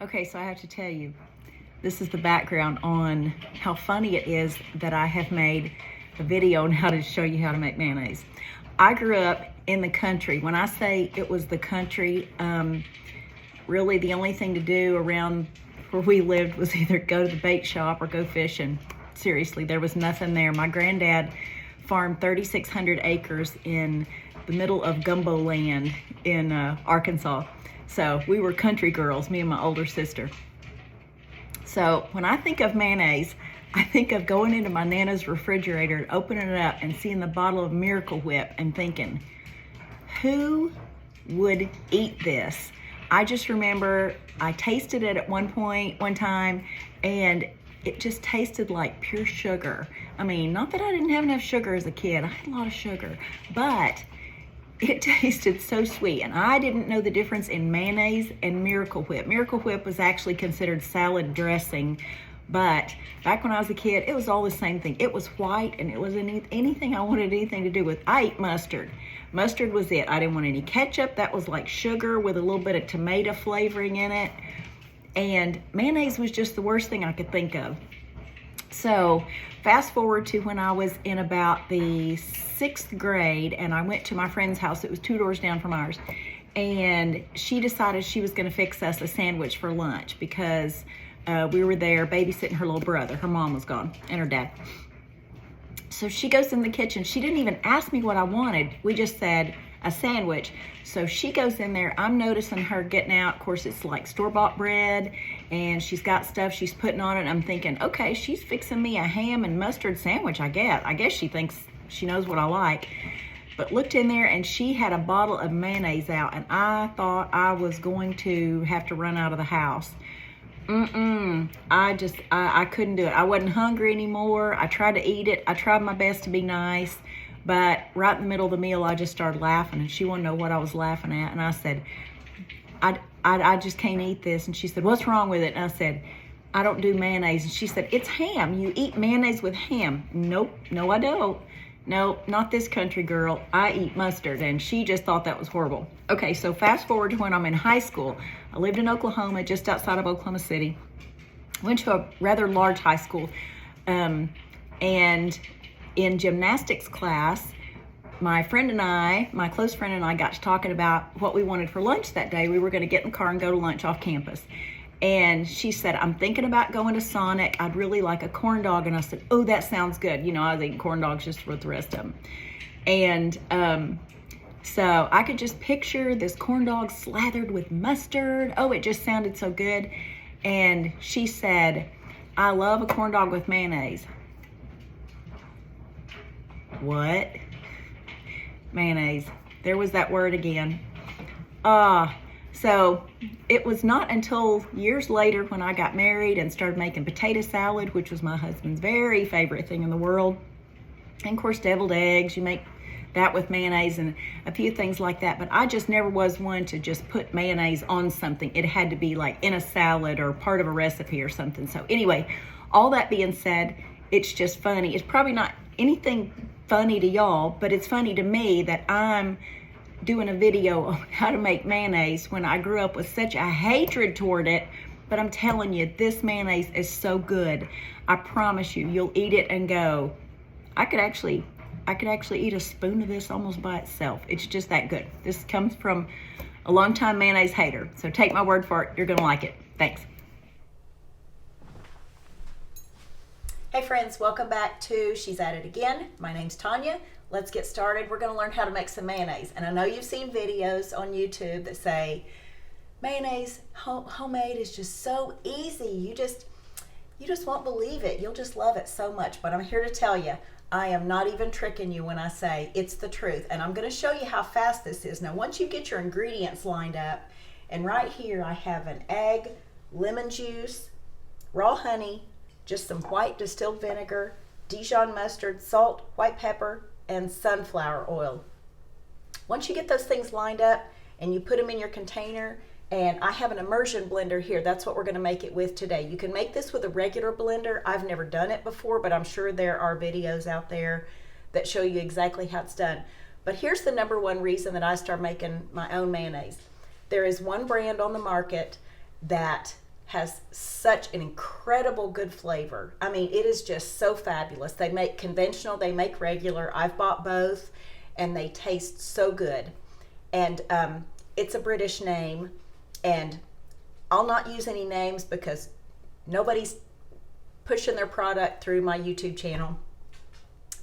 Okay, so I have to tell you, this is the background on how funny it is that I have made a video on how to show you how to make mayonnaise. I grew up in the country. When I say it was the country, really the only thing to do around where we lived was either go to the bait shop or go fishing. Seriously, there was nothing there. My granddad farmed 3,600 acres in the middle of gumbo land in Arkansas. So we were country girls, me and my older sister. So when I think of mayonnaise, I think of going into my Nana's refrigerator and opening it up and seeing the bottle of Miracle Whip and thinking, who would eat this? I just remember I tasted it at one time, and it just tasted like pure sugar. I mean, not that I didn't have enough sugar as a kid. I had a lot of sugar, but it tasted so sweet, and I didn't know the difference in mayonnaise and Miracle Whip. Miracle Whip was actually considered salad dressing, but back when I was a kid, it was all the same thing. It was white, and it wasn't anything I wanted anything to do with. I ate mustard. Mustard was it. I didn't want any ketchup. That was like sugar with a little bit of tomato flavoring in it, and mayonnaise was just the worst thing I could think of. So fast forward to when I was in about the 6th grade, and I went to my friend's house. It was 2 doors down from ours, and she decided she was going to fix us a sandwich for lunch because we were there babysitting her little brother. Her mom was gone and her dad. So she goes in the kitchen. She didn't even ask me what I wanted. We just said a sandwich. So she goes in there. I'm noticing her getting out. Of course, it's like store-bought bread, and she's got stuff she's putting on it. I'm thinking, okay, she's fixing me a ham and mustard sandwich, I guess. I guess she thinks she knows what I like. But looked in there, and she had a bottle of mayonnaise out, and I thought I was going to have to run out of the house. I couldn't do it. I wasn't hungry anymore. I tried to eat it. I tried my best to be nice. But right in the middle of the meal, I just started laughing, and she wanted to know what I was laughing at. And I said, I just can't eat this. And she said, what's wrong with it? And I said, I don't do mayonnaise. And she said, it's ham. You eat mayonnaise with ham. Nope, no, I don't. No, not this country girl. I eat mustard. And she just thought that was horrible. Okay, so fast forward to when I'm in high school. I lived in Oklahoma, just outside of Oklahoma City. Went to a rather large high school. And in gymnastics class, my close friend and I got to talking about what we wanted for lunch that day. We were going to get in the car and go to lunch off campus. And she said, I'm thinking about going to Sonic. I'd really like a corn dog. And I said, oh, that sounds good. You know, I was eating corn dogs just with the rest of them. And so I could just picture this corn dog slathered with mustard. Oh, it just sounded so good. And she said, I love a corn dog with mayonnaise. What? Mayonnaise. There was that word again. So it was not until years later when I got married and started making potato salad, which was my husband's very favorite thing in the world. And of course, deviled eggs, you make that with mayonnaise and a few things like that. But I just never was one to just put mayonnaise on something. It had to be like in a salad or part of a recipe or something. So anyway, all that being said, it's just funny. It's probably not anything funny to y'all, but it's funny to me that I'm doing a video on how to make mayonnaise when I grew up with such a hatred toward it. But I'm telling you, this mayonnaise is so good. I promise you, you'll eat it and go, I could actually eat a spoon of this almost by itself. It's just that good. This comes from a longtime mayonnaise hater. So take my word for it, you're gonna like it. Thanks. Hey friends, welcome back to She's At It Again. My name's Tanya. Let's get started. We're going to learn how to make some mayonnaise. And I know you've seen videos on YouTube that say mayonnaise homemade is just so easy. You just won't believe it. You'll just love it so much. But I'm here to tell you, I am not even tricking you when I say it's the truth. And I'm going to show you how fast this is. Now, once you get your ingredients lined up, and right here I have an egg, lemon juice, raw honey, just some white distilled vinegar, Dijon mustard, salt, white pepper, and sunflower oil. Once you get those things lined up and you put them in your container, and I have an immersion blender here. That's what we're going to make it with today. You can make this with a regular blender. I've never done it before, but I'm sure there are videos out there that show you exactly how it's done. But here's the number one reason that I started making my own mayonnaise. There is one brand on the market that has such an incredible good flavor. I mean, it is just so fabulous. They make conventional, they make regular. I've bought both, and they taste so good. And it's a British name, and I'll not use any names because nobody's pushing their product through my YouTube channel.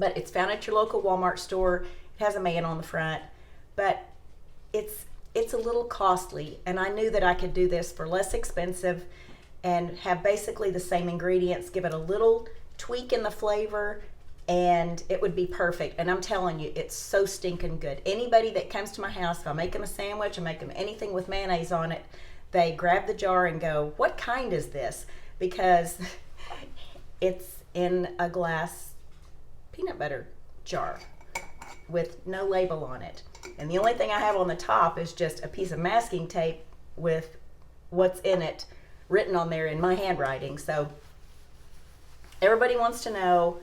But it's found at your local Walmart store. It has a man on the front, but it's a little costly, and I knew that I could do this for less expensive and have basically the same ingredients, give it a little tweak in the flavor, and it would be perfect. And I'm telling you, it's so stinking good. Anybody that comes to my house, if I make them a sandwich, I make them anything with mayonnaise on it, they grab the jar and go, what kind is this? Because it's in a glass peanut butter jar with no label on it. And the only thing I have on the top is just a piece of masking tape with what's in it written on there in my handwriting. So everybody wants to know,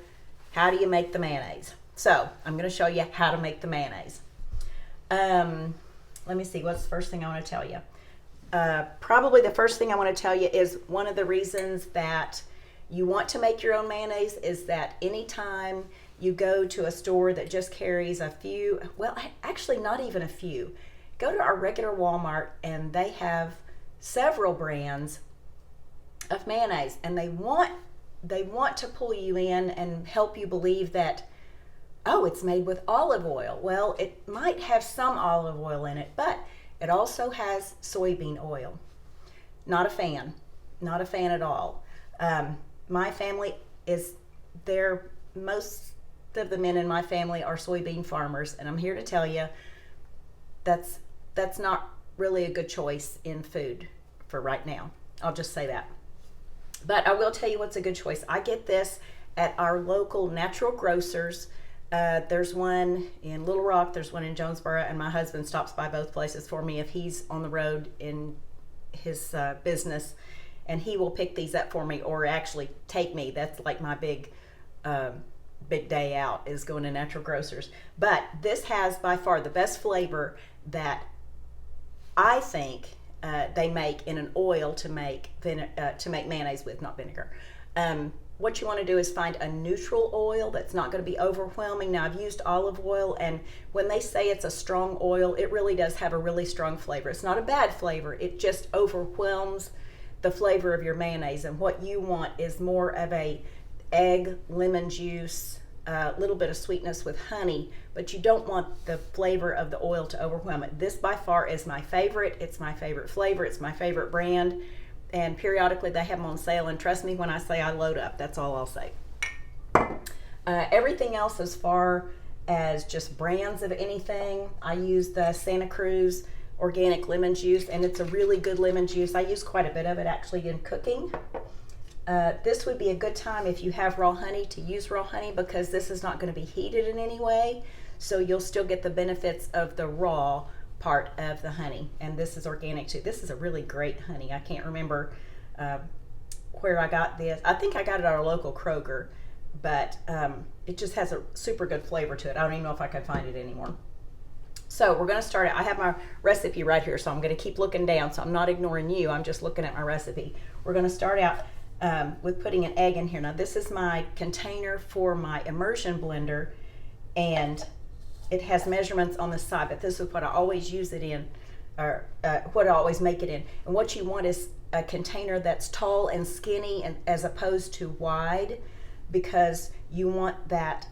how do you make the mayonnaise? So I'm going to show you how to make the mayonnaise. Let me see, what's the first thing I want to tell you? Probably the first thing I want to tell you is one of the reasons that you want to make your own mayonnaise is that anytime you go to a store that just carries a few, well, actually not even a few. Go to our regular Walmart, and they have several brands of mayonnaise, and they want to pull you in and help you believe that, oh, it's made with olive oil. Well, it might have some olive oil in it, but it also has soybean oil. Not a fan. Not a fan at all. My family is there. Most of the men in my family are soybean farmers, and I'm here to tell you that's not really a good choice in food for right now. I'll just say that. But I will tell you what's a good choice. I get this at our local natural grocers. There's one in Little Rock, there's one in Jonesboro, and my husband stops by both places for me if he's on the road in his business, and he will pick these up for me, or actually take me. That's like my big day out, is going to natural grocers. But this has by far the best flavor that I think they make in an oil to make mayonnaise with, not vinegar. What you want to do is find a neutral oil that's not going to be overwhelming. Now, I've used olive oil, and when they say it's a strong oil, it really does have a really strong flavor. It's not a bad flavor, it just overwhelms the flavor of your mayonnaise. And what you want is more of a egg, lemon juice, a little bit of sweetness with honey, but you don't want the flavor of the oil to overwhelm it. This by far is my favorite. It's my favorite flavor. It's my favorite brand. And periodically they have them on sale, and trust me when I say I load up. That's all I'll say. Everything else, as far as just brands of anything, I use the Santa Cruz organic lemon juice, and it's a really good lemon juice. I use quite a bit of it actually in cooking. This would be a good time if you have raw honey to use raw honey, because this is not going to be heated in any way, so you'll still get the benefits of the raw part of the honey. And this is organic too. This is a really great honey. I can't remember where I got this. I think I got it at our local Kroger, but it just has a super good flavor to it. I don't even know if I could find it anymore. So we're going to start it. I have my recipe right here, so I'm going to keep looking down, so I'm not ignoring you. I'm just looking at my recipe. We're going to start out with putting an egg in here. Now, this is my container for my immersion blender, and it has measurements on the side, but this is what I always use it in, or what I always make it in. And what you want is a container that's tall and skinny, and as opposed to wide, because you want that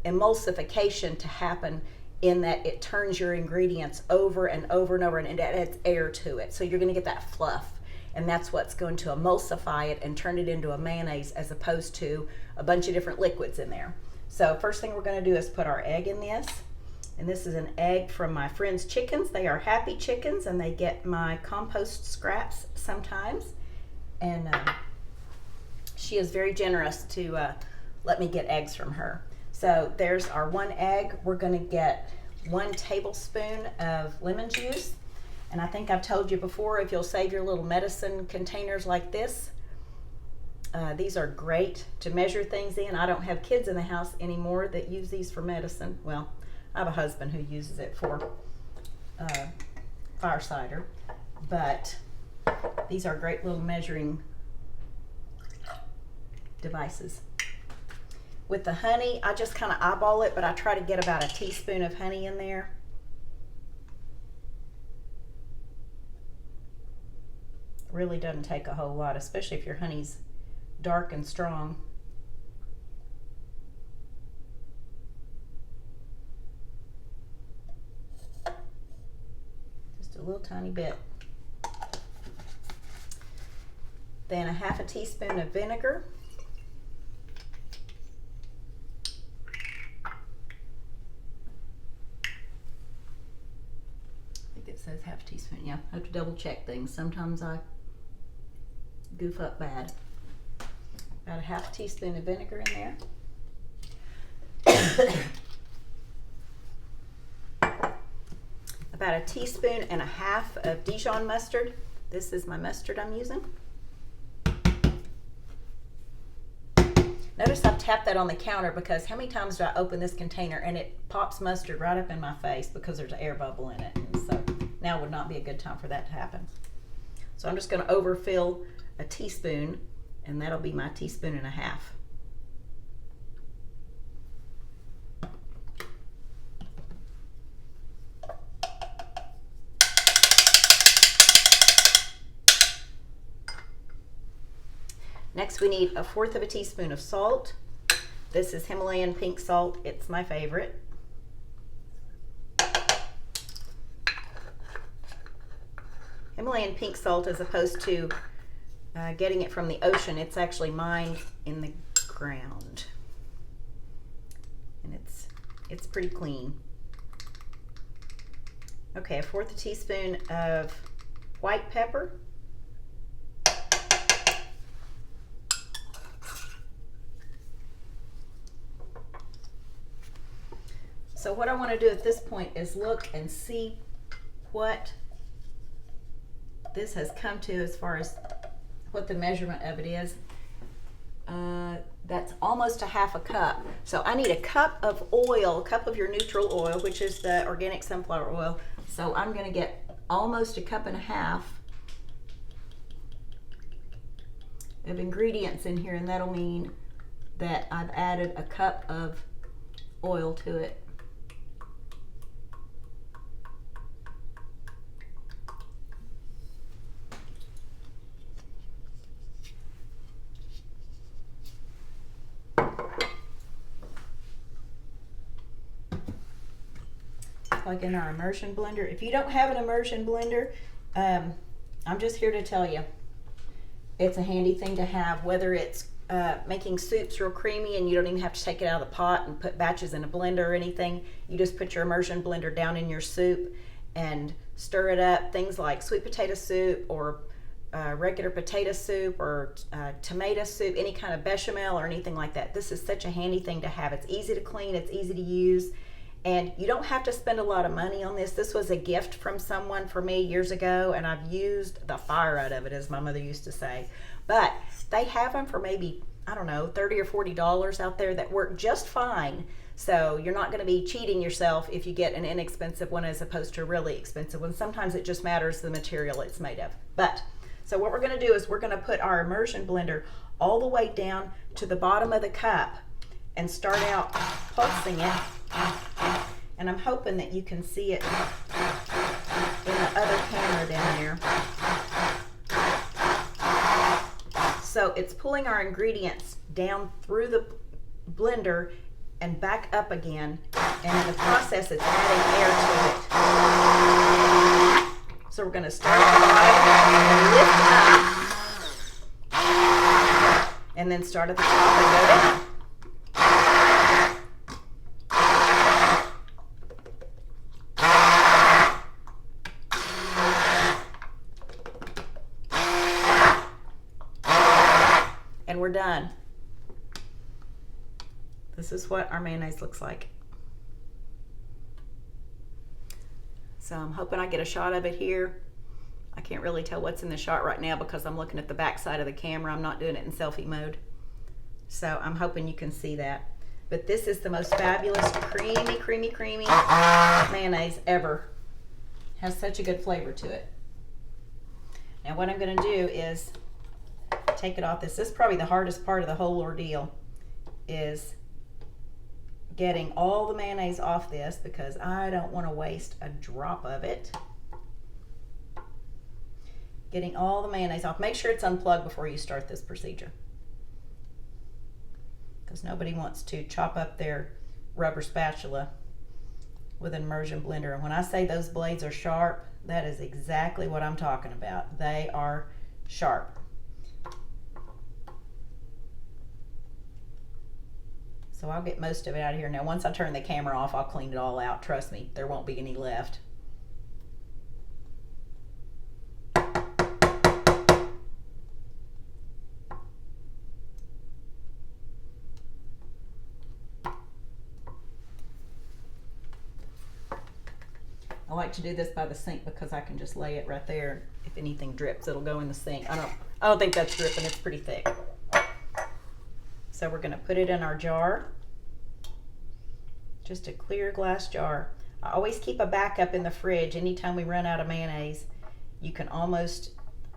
emulsification to happen, in that it turns your ingredients over and over and over, and it adds air to it. So you're going to get that fluff, and that's what's going to emulsify it and turn it into a mayonnaise, as opposed to a bunch of different liquids in there. So first thing we're going to do is put our egg in this, and this is an egg from my friend's chickens. They are happy chickens, and they get my compost scraps sometimes, and she is very generous to let me get eggs from her. So there's our one egg. We're going to get 1 tablespoon of lemon juice. And I think I've told you before, if you'll save your little medicine containers like this, these are great to measure things in. I don't have kids in the house anymore that use these for medicine. Well, I have a husband who uses it for fire cider. But These are great little measuring devices. With the honey, I just kind of eyeball it, but I try to get about a teaspoon of honey in there. Really doesn't take a whole lot, especially if your honey's dark and strong. Just a little tiny bit. Then a half a teaspoon of vinegar. I think it says half a teaspoon. Yeah, I have to double check things. Sometimes I goof up bad. About a half a teaspoon of vinegar in there. About a teaspoon and a half of Dijon mustard. This is my mustard I'm using. Notice I've tapped that on the counter because how many times do I open this container and it pops mustard right up in my face because there's an air bubble in it. And so now would not be a good time for that to happen. So I'm just going to overfill a teaspoon, and that'll be my teaspoon and a half. Next we need 1/4 of a teaspoon of salt. This is Himalayan pink salt. It's my favorite. Himalayan pink salt, as opposed to getting it from the ocean, it's actually mined in the ground. And it's pretty clean. Okay, 1/4 a teaspoon of white pepper. So what I want to do at this point is look and see what this has come to as far as what the measurement of it is. That's almost a half a cup. So I need a cup of oil, a cup of your neutral oil, which is the organic sunflower oil. So I'm going to get almost a cup and a half of ingredients in here, and that'll mean that I've added a cup of oil to it. Like in our immersion blender. If you don't have an immersion blender, I'm just here to tell you, it's a handy thing to have, whether it's making soups real creamy and you don't even have to take it out of the pot and put batches in a blender or anything. You just put your immersion blender down in your soup and stir it up. Things like sweet potato soup or regular potato soup or tomato soup, any kind of bechamel or anything like that. This is such a handy thing to have. It's easy to clean, it's easy to use. And you don't have to spend a lot of money on this. This was a gift from someone for me years ago, and I've used the fire out of it, as my mother used to say. But they have them for maybe, I don't know, $30 or $40 out there that work just fine. So you're not going to be cheating yourself if you get an inexpensive one as opposed to a really expensive one. Sometimes it just matters the material it's made of. But so what we're going to do is we're going to put our immersion blender all the way down to the bottom of the cup and start out pulsing it. And I'm hoping that you can see it in the other camera down there. So it's pulling our ingredients down through the blender and back up again, and in the process it's adding air to it. So we're going to start at the bottom and lift up, and then start at the top and go down. And we're done. This is what our mayonnaise looks like. So I'm hoping I get a shot of it here. I can't really tell what's in the shot right now because I'm looking at the back side of the camera. I'm not doing it in selfie mode. So I'm hoping you can see that. But this is the most fabulous creamy, creamy, creamy mayonnaise ever. Has such a good flavor to it. Now what I'm going to do is take it off this. This is probably the hardest part of the whole ordeal, is getting all the mayonnaise off this, because I don't want to waste a drop of it. Getting all the mayonnaise off. Make sure it's unplugged before you start this procedure, because nobody wants to chop up their rubber spatula with an immersion blender. And when I say those blades are sharp, that is exactly what I'm talking about. They are sharp. So I'll get most of it out of here. Now once I turn the camera off, I'll clean it all out. Trust me, there won't be any left. I like to do this by the sink because I can just lay it right there. If anything drips, it'll go in the sink. I don't think that's dripping. It's pretty thick. So we're going to put it in our jar. Just a clear glass jar. I always keep a backup in the fridge. Anytime we run out of mayonnaise, you can almost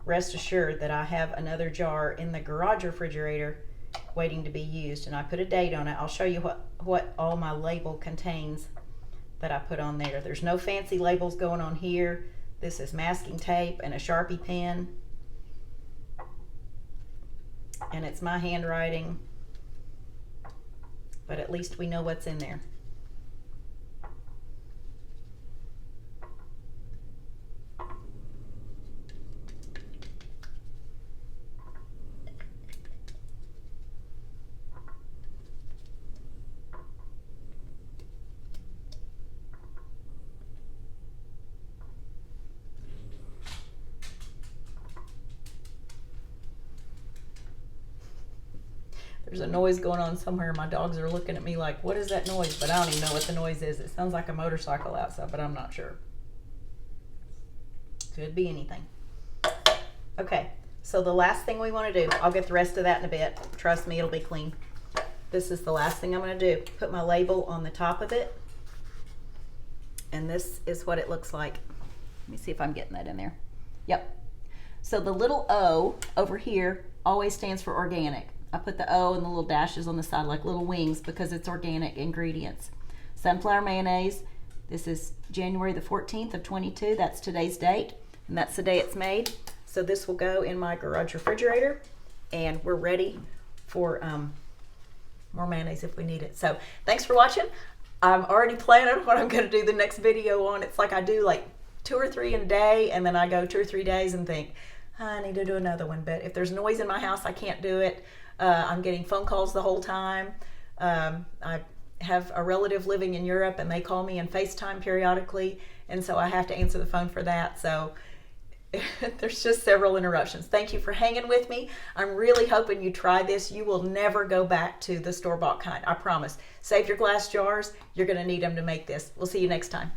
rest assured that I have another jar in the garage refrigerator waiting to be used. And I put a date on it. I'll show you what all my label contains that I put on there. There's no fancy labels going on here. This is masking tape and a Sharpie pen. And it's my handwriting, but at least we know what's in there. There's a noise going on somewhere. My dogs are looking at me like, what is that noise? But I don't even know what the noise is. It sounds like a motorcycle outside, but I'm not sure. Could be anything. Okay, so the last thing we want to do, I'll get the rest of that in a bit. Trust me, it'll be clean. This is the last thing I'm going to do. Put my label on the top of it. And this is what it looks like. Let me see if I'm getting that in there. Yep. So the little O over here always stands for organic. I put the O and the little dashes on the side like little wings because it's organic ingredients. Sunflower mayonnaise. This is January the 14th of 22. That's today's date, and that's the day it's made. So this will go in my garage refrigerator, and we're ready for more mayonnaise if we need it. So thanks for watching. I'm already planning what I'm going to do the next video on. It's like I do like 2 or 3 in a day, and then I go 2 or 3 days and think, I need to do another one. But if there's noise in my house, I can't do it. I'm getting phone calls the whole time. I have a relative living in Europe, and they call me and FaceTime periodically, and so I have to answer the phone for that. So there's just several interruptions. Thank you for hanging with me. I'm really hoping you try this. You will never go back to the store-bought kind. I promise. Save your glass jars. You're going to need them to make this. We'll see you next time.